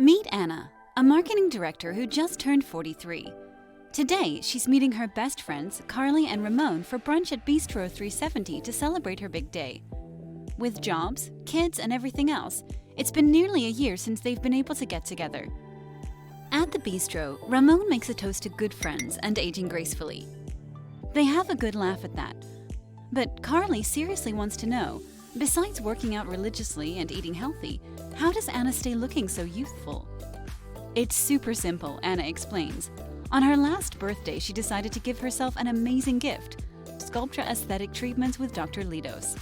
Meet Anna, a marketing director who just turned 43. Today, she's meeting her best friends, Carly and Ramon, for brunch at Bistro 370 to celebrate her big day. With jobs, kids, and everything else, it's been nearly a year since they've been able to get together. At the bistro, Ramon makes a toast to good friends and aging gracefully. They have a good laugh at that. But Carly seriously wants to know, besides working out religiously and eating healthy, how does Anna stay looking so youthful? It's super simple, Anna explains. On her last birthday, she decided to give herself an amazing gift, Sculptra Aesthetic treatments with Dr. Litos.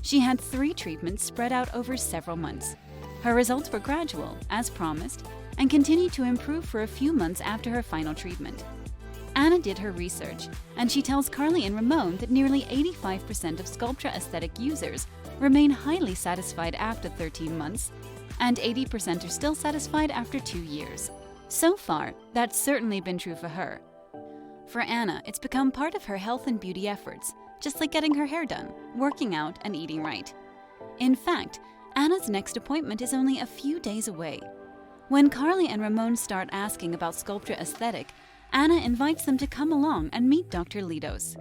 She had 3 treatments spread out over several months. Her results were gradual, as promised, and continued to improve for a few months after her final treatment. Anna did her research, and she tells Carly and Ramon that nearly 85% of Sculptra Aesthetic users remain highly satisfied after 13 months, and 80% are still satisfied after 2 years. So far, that's certainly been true for her. For Anna, it's become part of her health and beauty efforts, just like getting her hair done, working out, and eating right. In fact, Anna's next appointment is only a few days away. When Carly and Ramon start asking about Sculptra Aesthetic, Anna invites them to come along and meet Dr. Litos.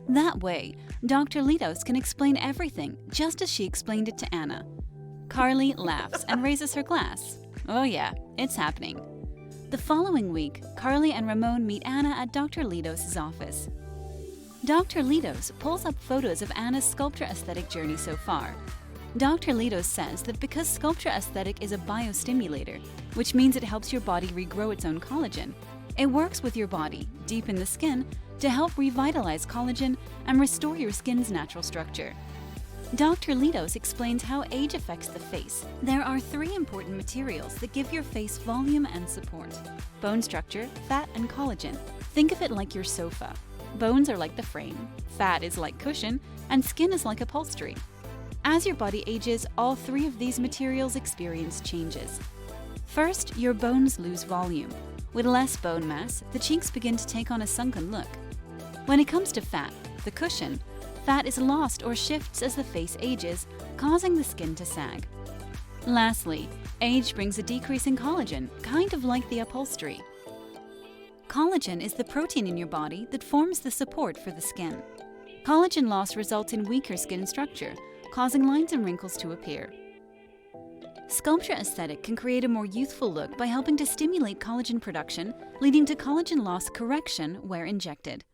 That way, Dr. Litos can explain everything just as she explained it to Anna. Carly laughs and raises her glass. Oh yeah, it's happening. The following week, Carly and Ramon meet Anna at Dr. Litos' office. Dr. Litos pulls up photos of Anna's Sculptra Aesthetic journey so far. Dr. Litos says that because Sculptra Aesthetic is a biostimulator, which means it helps your body regrow its own collagen, it works with your body, deep in the skin, to help revitalize collagen and restore your skin's natural structure. Dr. Litos explains how age affects the face. There are 3 important materials that give your face volume and support: bone structure, fat, and collagen. Think of it like your sofa. Bones are like the frame, fat is like cushion, and skin is like upholstery. As your body ages, all 3 of these materials experience changes. First, your bones lose volume. With less bone mass, the cheeks begin to take on a sunken look. When it comes to fat, the cushion, fat is lost or shifts as the face ages, causing the skin to sag. Lastly, age brings a decrease in collagen, kind of like the upholstery. Collagen is the protein in your body that forms the support for the skin. Collagen loss results in weaker skin structure, causing lines and wrinkles to appear. Sculptra Aesthetic can create a more youthful look by helping to stimulate collagen production, leading to collagen loss correction where injected.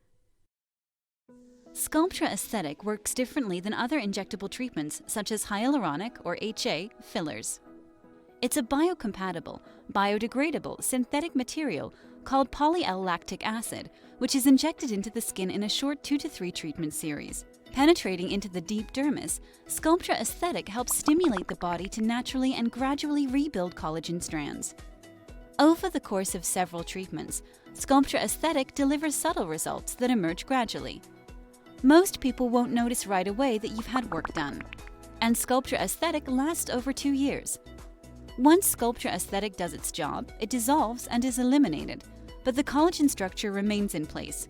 Sculptra Aesthetic works differently than other injectable treatments such as hyaluronic or HA fillers. It's a biocompatible, biodegradable synthetic material called polyl-lactic acid, which is injected into the skin in a short 2 to 3 treatment series. Penetrating into the deep dermis, Sculptra Aesthetic helps stimulate the body to naturally and gradually rebuild collagen strands. Over the course of several treatments, Sculptra Aesthetic delivers subtle results that emerge gradually. Most people won't notice right away that you've had work done, and Sculptra Aesthetic lasts over 2 years. Once Sculptra Aesthetic does its job, it dissolves and is eliminated, but the collagen structure remains in place.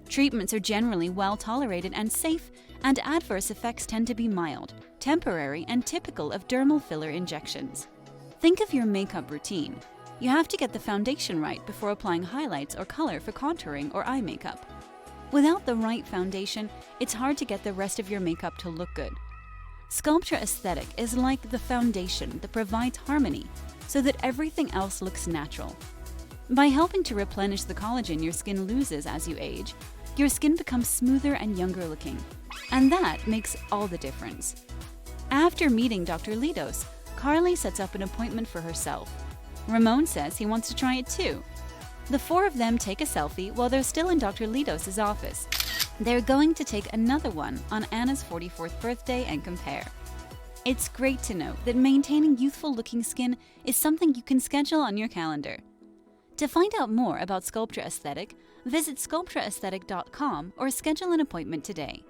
Treatments are generally well tolerated and safe, and adverse effects tend to be mild, temporary, and typical of dermal filler injections. Think of your makeup routine. You have to get the foundation right before applying highlights or color for contouring or eye makeup. Without the right foundation, it's hard to get the rest of your makeup to look good. Sculptra Aesthetic is like the foundation that provides harmony so that everything else looks natural. By helping to replenish the collagen your skin loses as you age, your skin becomes smoother and younger looking. And that makes all the difference. After meeting Dr. Litos, Carly sets up an appointment for herself. Ramon says he wants to try it too. The 4 of them take a selfie while they're still in Dr. Litos' office. They're going to take another one on Anna's 44th birthday and compare. It's great to know that maintaining youthful-looking skin is something you can schedule on your calendar. To find out more about Sculptra Aesthetic, visit sculptraaesthetic.com or schedule an appointment today.